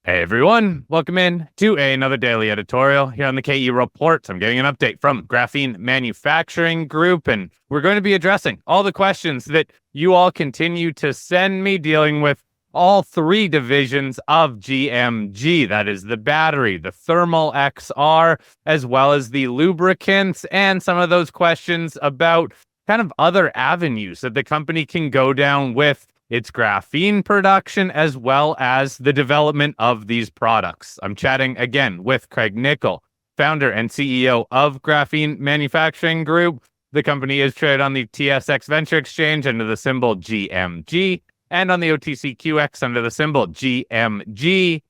Hey everyone, welcome in to another daily editorial here on the KE Report. I'm getting an update from Graphene Manufacturing Group, and we're going to be addressing all the questions that you all continue to send me, dealing with all three divisions of GMG. That is the battery, the thermal XR, as well as the lubricants, and some of those questions about kind of other avenues that the company can go down with its graphene production, as well as the development of these products. I'm chatting again with Craig Nicol, founder and CEO of Graphene Manufacturing Group. The company is traded on the TSX Venture Exchange under the symbol GMG and on the OTCQX under the symbol GMGMF.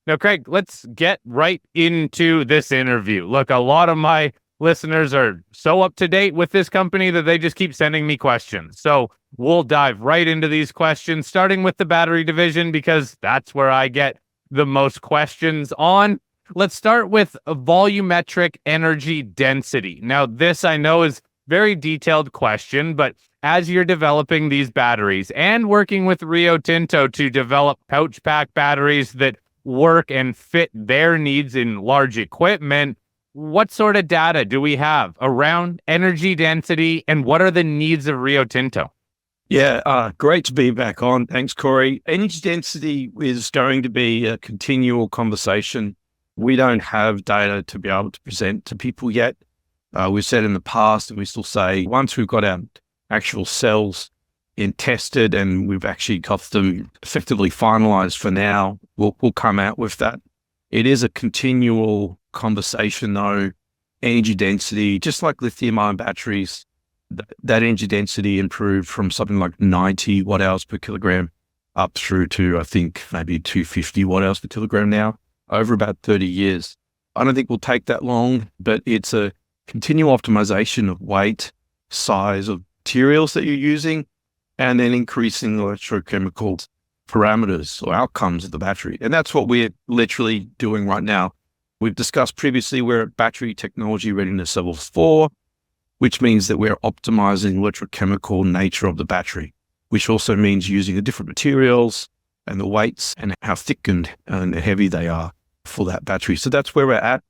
Now, Craig, let's get right into this interview. Look, a lot of my listeners are so up to date with this company that they just keep sending me questions. So we'll dive right into these questions, starting with the battery division, because that's where I get the most questions on. Let's start with a volumetric energy density. Now, this I know is a very detailed question, but as you're developing these batteries and working with Rio Tinto to develop pouch pack batteries that work and fit their needs in large equipment, what sort of data do we have around energy density, and what are the needs of Rio Tinto? Yeah, great to be back on. Thanks, Corey. Energy density is going to be a continual conversation. We don't have data to be able to present to people yet. We've said in the past, and we still say, once we've got our actual cells tested and we've actually got them effectively finalized for now, we'll come out with that. It is a continual conversation though. Energy density, just like lithium-ion batteries, that energy density improved from something like 90 watt hours per kilogram up through to, I think, maybe 250 watt hours per kilogram now, over about 30 years. I don't think we'll take that long, but it's a continual optimization of weight, size of materials that you're using, and then increasing electrochemical parameters or outcomes of the battery. And that's what we're literally doing right now. We've discussed previously, we're at battery technology readiness level 4, which means that we're optimizing electrochemical nature of the battery, which also means using the different materials and the weights and how thick and heavy they are for that battery. So that's where we're at.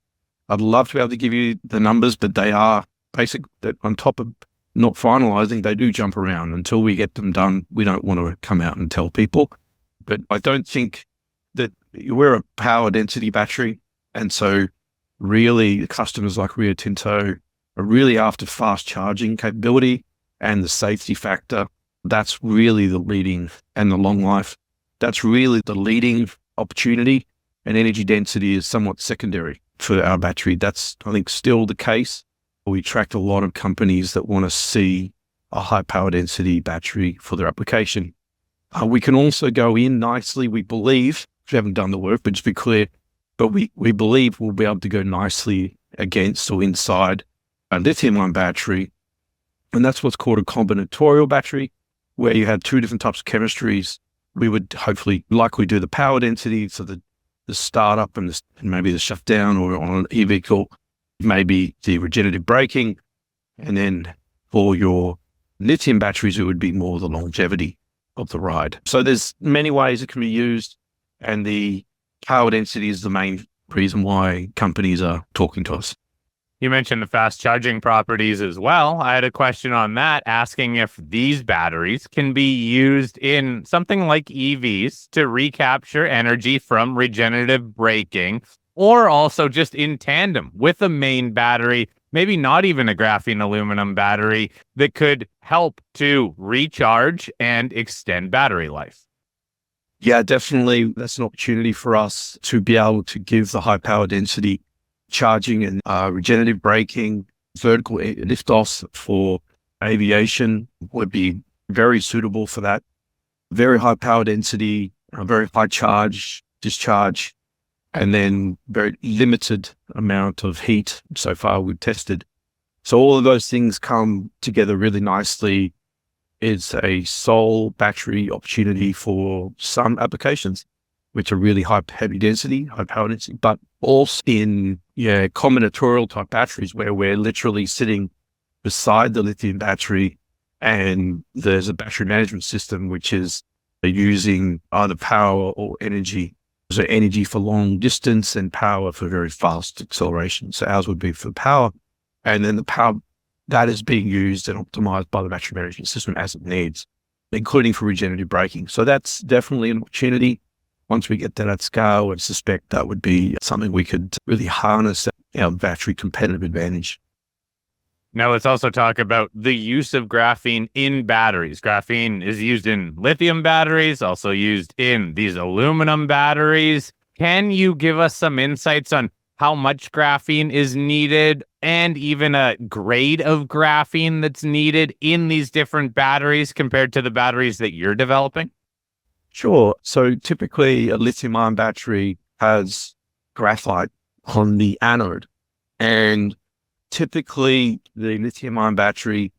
I'd love to be able to give you the numbers, but they are basic. That on top of not finalizing, they do jump around. Until we get them done, we don't want to come out and tell people. But I don't think that we're a power density battery. And so really customers like Rio Tinto are really after fast charging capability and the safety factor. That's really the leading, and the long life. That's really the leading opportunity, and energy density is somewhat secondary for our battery. That's, I think, still the case. We tracked a lot of companies that want to see a high power density battery for their application. We can also go in nicely, we believe, we haven't done the work, but just be clear, but we believe we'll be able to go nicely against or inside a lithium-ion battery. And that's what's called a combinatorial battery, where you have two different types of chemistries. We would hopefully likely do the power density, so the startup and maybe the shutdown, or on an e-vehicle, maybe the regenerative braking. And then for your lithium batteries, it would be more the longevity of the ride. So there's many ways it can be used, and the power density is the main reason why companies are talking to us. You mentioned the fast charging properties as well. I had a question on that, asking if these batteries can be used in something like EVs to recapture energy from regenerative braking, or also just in tandem with a main battery, maybe not even a graphene aluminum battery, that could help to recharge and extend battery life. Yeah, definitely. That's an opportunity for us to be able to give the high power density charging and regenerative braking. Vertical liftoffs for aviation would be very suitable for that. Very high power density, very high charge, discharge, and then very limited amount of heat so far we've tested. So all of those things come together really nicely. It's a sole battery opportunity for some applications, which are really high heavy density, high power density, but also in combinatorial type batteries where we're literally sitting beside the lithium battery and there's a battery management system which is using either power or energy So energy for long distance and power for very fast acceleration. So ours would be for power. And then the power that is being used and optimized by the battery management system as it needs, including for regenerative braking. So that's definitely an opportunity. Once we get that at scale, I suspect that would be something we could really harness our battery competitive advantage. Now, let's also talk about the use of graphene in batteries. Graphene is used in lithium batteries, also used in these aluminum batteries. Can you give us some insights on how much graphene is needed and even a grade of graphene that's needed in these different batteries compared to the batteries that you're developing? Sure. So typically a lithium-ion battery has graphite on the anode, and typically the lithium-ion battery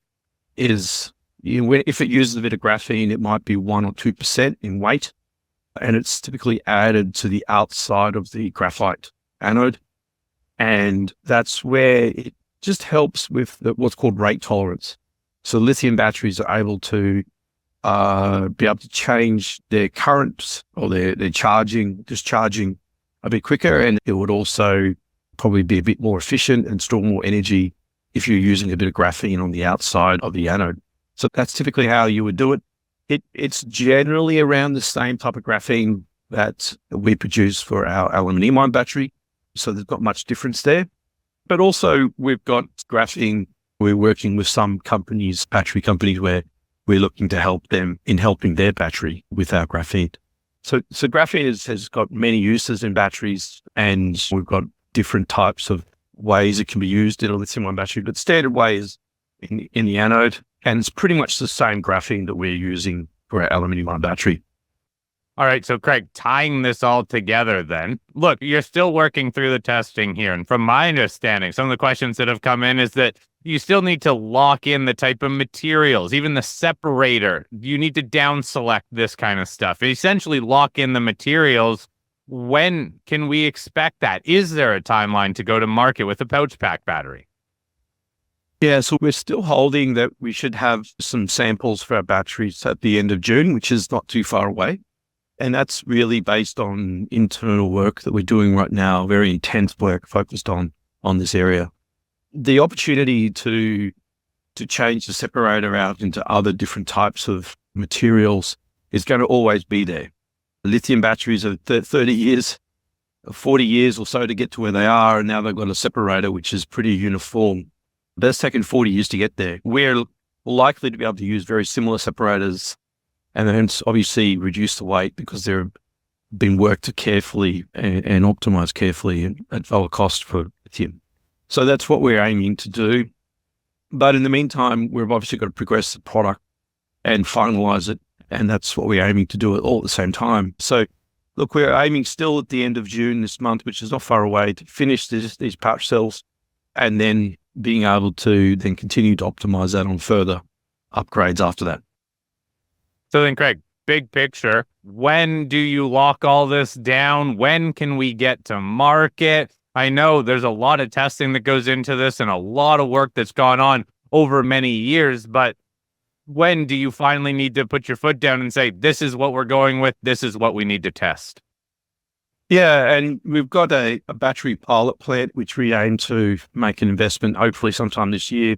is, if it uses a bit of graphene, it might be 1 or 2% in weight, and it's typically added to the outside of the graphite anode. And that's where it just helps with what's called rate tolerance. So lithium batteries are able to be able to change their currents or their discharging a bit quicker, and it would also probably be a bit more efficient and store more energy if you're using a bit of graphene on the outside of the anode. So that's typically how you would do it. It's generally around the same type of graphene that we produce for our aluminium-ion battery. So there's not much difference there. But also we've got graphene. We're working with some companies, battery companies, where we're looking to help them in helping their battery with our graphene. So graphene has got many uses in batteries, and we've got different types of ways it can be used in a lithium-ion battery. But standard way is in the anode, and it's pretty much the same graphene that we're using for our aluminium-ion battery. All right. So, Craig, tying this all together then, look, you're still working through the testing here. And from my understanding, some of the questions that have come in is that you still need to lock in the type of materials, even the separator. You need to down select this kind of stuff. Essentially lock in the materials. When can we expect that? Is there a timeline to go to market with a pouch pack battery? Yeah, so we're still holding that we should have some samples for our batteries at the end of June, which is not too far away. And that's really based on internal work that we're doing right now, very intense work focused on this area. The opportunity to change the separator out into other different types of materials is going to always be there. Lithium batteries are 30 years, 40 years or so to get to where they are, and now they've got a separator which is pretty uniform. But it's taken 40 years to get there. We're likely to be able to use very similar separators, and then obviously reduce the weight because they've been worked carefully and optimized carefully at lower cost for lithium. So that's what we're aiming to do. But in the meantime, we've obviously got to progress the product and finalize it. And that's what we're aiming to do all at the same time. So look, we're aiming still at the end of June this month, which is not far away, to finish these pouch cells, and then being able to then continue to optimize that on further upgrades after that. So then, Craig, big picture, when do you lock all this down? When can we get to market? I know there's a lot of testing that goes into this and a lot of work that's gone on over many years, but when do you finally need to put your foot down and say, this is what we're going with, this is what we need to test? Yeah, and we've got a battery pilot plant, which we aim to make an investment, hopefully sometime this year,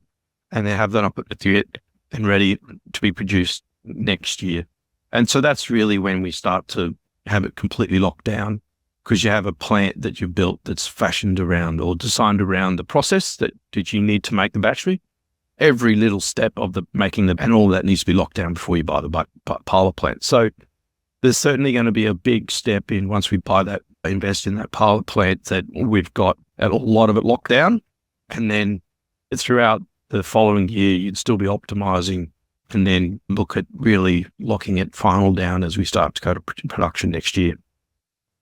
and they have that up at the and ready to be produced next year. And so that's really when we start to have it completely locked down, because you have a plant that you've built that's fashioned around or designed around the process that you need to make the battery. Every little step of the making and all that needs to be locked down before you buy the pilot plant. So there's certainly going to be a big step in once we invest in that pilot plant, that we've got a lot of it locked down. And then throughout the following year, you'd still be optimizing and then look at really locking it final down as we start to go to production next year.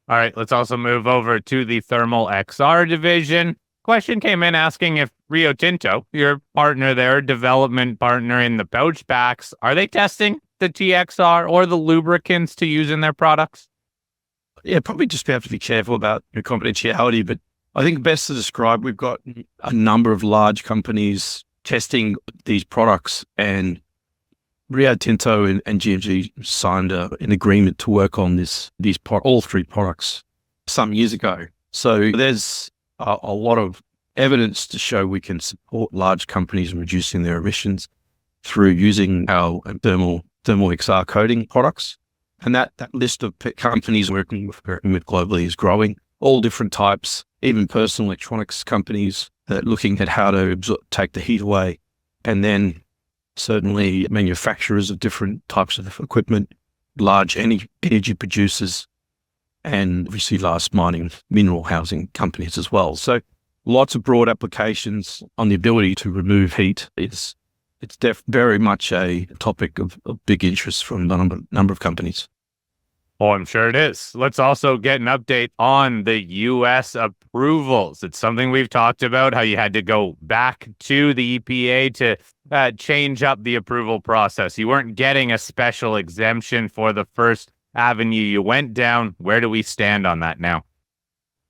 All right, let's also move over to the Thermal XR division. Question came in asking if Rio Tinto, your partner there, development partner in the pouch packs, are they testing the TXR or the lubricants to use in their products? Yeah, probably just have to be careful about your confidentiality, but I think best to describe, we've got a number of large companies testing these products, and Rio Tinto and GMG signed an agreement to work on all three products some years ago. So there's a lot of evidence to show we can support large companies in reducing their emissions through using our thermal XR coating products. And that list of companies working with globally is growing, all different types, even personal electronics companies that are looking at how to take the heat away. And then certainly manufacturers of different types of equipment, large energy producers, and obviously large mining mineral housing companies as well. So lots of broad applications on the ability to remove heat. It's very much a topic of big interest from a number of companies. Oh, I'm sure it is. Let's also get an update on the U.S. approvals. It's something we've talked about, how you had to go back to the EPA to change up the approval process. You weren't getting a special exemption for the first avenue you went down. Where do we stand on that now?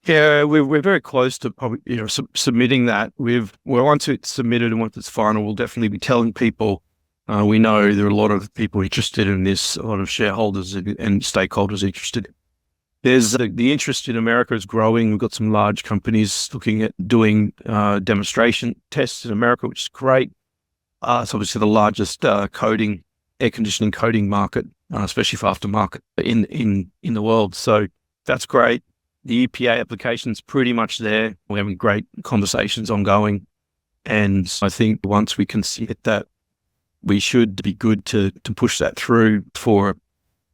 Yeah, we're very close to probably submitting that. Once it's submitted and once it's final, we'll definitely be telling people. We know there are a lot of people interested in this, a lot of shareholders and stakeholders interested. There's the interest in America is growing. We've got some large companies looking at doing demonstration tests in America, which is great. It's obviously the largest air conditioning coating market, especially for aftermarket in the world. So that's great. The EPA application's pretty much there. We're having great conversations ongoing. And I think once we can see that, we should be good to push that through for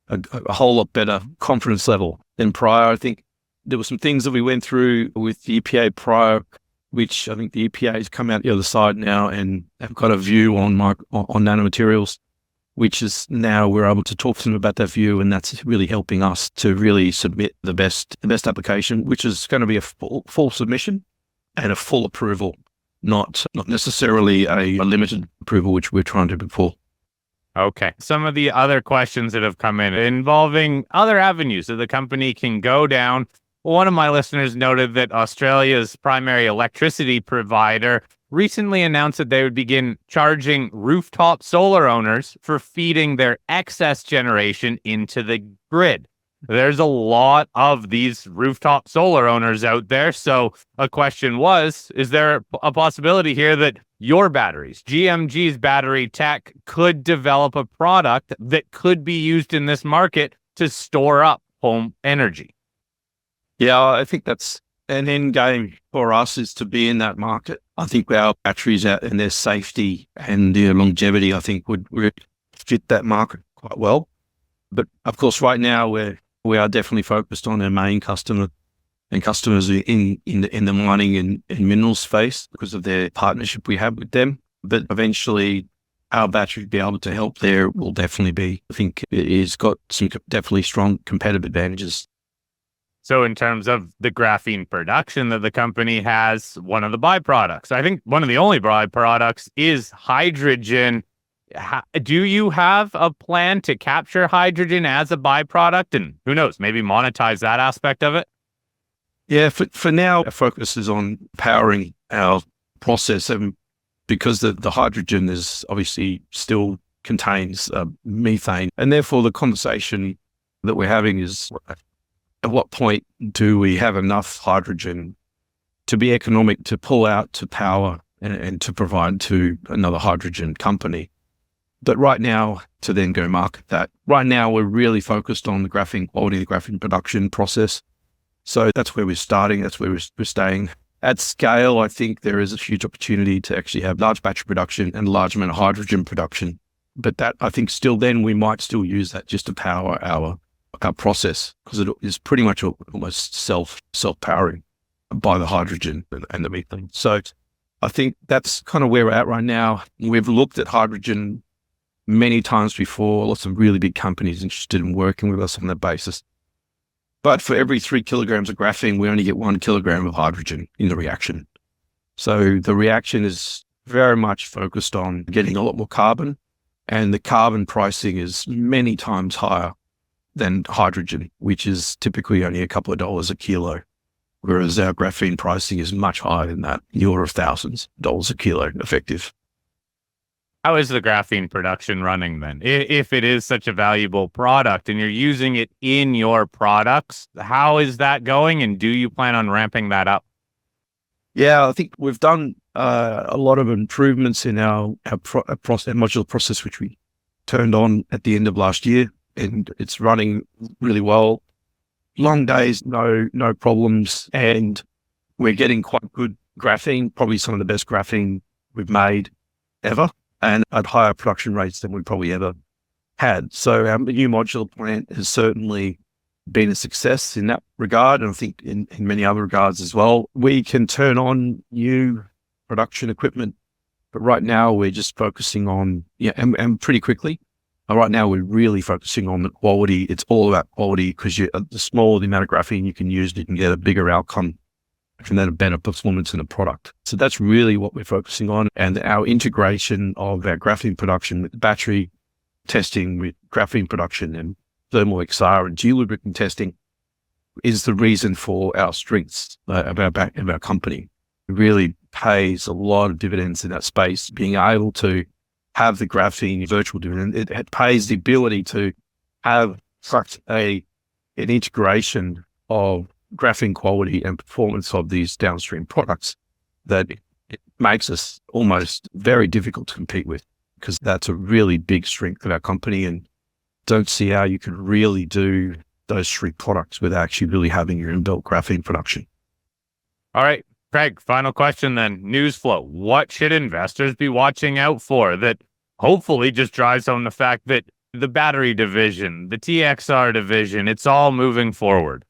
a whole lot better confidence level than prior. I think there were some things that we went through with the EPA prior, which I think the EPA has come out the other side now and have got a view on nanomaterials, which is now we're able to talk to them about that view, and that's really helping us to really submit the best application, which is going to be a full submission and a full approval. Not necessarily a limited approval, which we're trying to do before. Okay. Some of the other questions that have come in involving other avenues that the company can go down. One of my listeners noted that Australia's primary electricity provider recently announced that they would begin charging rooftop solar owners for feeding their excess generation into the grid. There's a lot of these rooftop solar owners out there. So a question was, is there a possibility here that your batteries, GMG's battery tech, could develop a product that could be used in this market to store up home energy? Yeah, I think that's an end game for us, is to be in that market. I think our batteries out and their safety and their longevity, I think would fit that market quite well. But of course, right now we are definitely focused on our main customer and customers in the mining and mineral space because of their partnership we have with them. But eventually our battery be able to help there will definitely be, I think it's got some definitely strong competitive advantages. So in terms of the graphene production that the company has, one of the byproducts, I think one of the only byproducts is hydrogen. Do you have a plan to capture hydrogen as a byproduct and who knows, maybe monetize that aspect of it? Yeah, for now, our focus is on powering our process, because the hydrogen is obviously still contains methane. And therefore the conversation that we're having is, at what point do we have enough hydrogen to be economic to pull out to power and to provide to another hydrogen company? But right now, to then go market that, right now we're really focused on the graphene quality, the graphene production process. So that's where we're starting. That's where we're staying. At scale, I think there is a huge opportunity to actually have large battery production and large amount of hydrogen production. But that, I think still then we might still use that just to power our process, because it is pretty much almost self-powering by the hydrogen and the methane. So I think that's kind of where we're at right now. We've looked at hydrogen many times before, lots of really big companies interested in working with us on that basis. But for every 3 kilograms of graphene, we only get 1 kilogram of hydrogen in the reaction. So the reaction is very much focused on getting a lot more carbon, and the carbon pricing is many times higher than hydrogen, which is typically only a couple of dollars a kilo, whereas our graphene pricing is much higher than that, in the order of thousands of dollars a kilo effective. How is the graphene production running then? If it is such a valuable product and you're using it in your products, how is that going? And do you plan on ramping that up? Yeah, I think we've done a lot of improvements in our modular process, which we turned on at the end of last year, and it's running really well. Long days, no problems, and we're getting quite good graphene, probably some of the best graphene we've made ever, and at higher production rates than we probably ever had. So our new modular plant has certainly been a success in that regard, and I think in many other regards as well. We can turn on new production equipment, but right now we're just focusing on, and pretty quickly. Right now we're really focusing on the quality. It's all about quality, because the smaller the amount of graphene you can use, you can get a bigger outcome and then a better performance in the product. So that's really what we're focusing on. And our integration of our graphene production with battery testing, with graphene production and thermal XR and G-lubricant testing is the reason for our strengths of our company. It really pays a lot of dividends in that space, being able to have the graphene virtual dividend. It pays the ability to have such an integration of graphene quality and performance of these downstream products that it makes us almost very difficult to compete with, because that's a really big strength of our company, and don't see how you can really do those three products without actually really having your inbuilt graphene production. All right, Craig, final question then. News flow. What should investors be watching out for that hopefully just drives home the fact that the battery division, the TXR division, it's all moving forward?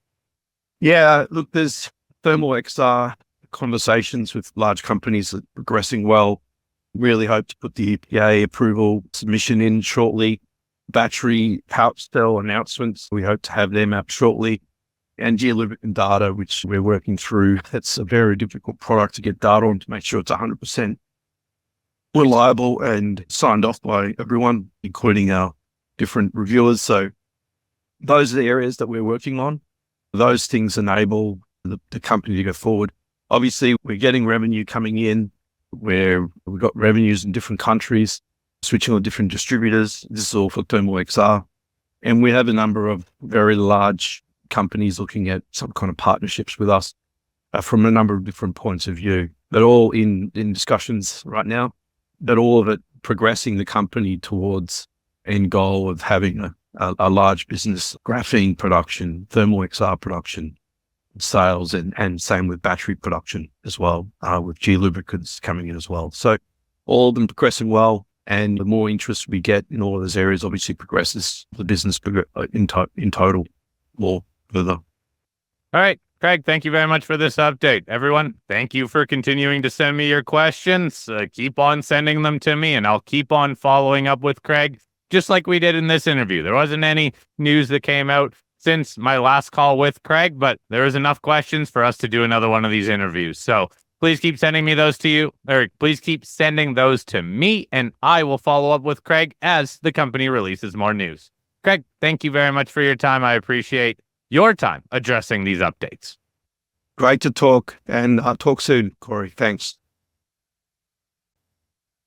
Yeah, look, there's thermal XR conversations with large companies that are progressing well. Really hope to put the EPA approval submission in shortly. Battery pouch cell announcements, we hope to have them out shortly. And G-lubricant data, which we're working through. That's a very difficult product to get data on to make sure it's 100% reliable and signed off by everyone, including our different reviewers. So those are the areas that we're working on. Those things enable the company to go forward. Obviously, we're getting revenue coming in where we've got revenues in different countries, switching on different distributors. This is all for thermal XR. And we have a number of very large companies looking at some kind of partnerships with us from a number of different points of view. They're all in discussions right now, but all of it progressing the company towards end goal of having a large business, graphene production, thermal XR production, sales, and same with battery production as well, with G-lubricants coming in as well. So all of them progressing well, and the more interest we get in all of those areas obviously progresses the business in total more further. All right, Craig, thank you very much for this update. Everyone, thank you for continuing to send me your questions. Keep on sending them to me, and I'll keep on following up with Craig, just like we did in this interview. There wasn't any news that came out since my last call with Craig, but there was enough questions for us to do another one of these interviews. So please keep sending me those to you, or please keep sending those to me, and I will follow up with Craig as the company releases more news. Craig, thank you very much for your time. I appreciate your time addressing these updates. Great to talk, and talk soon, Corey. Thanks.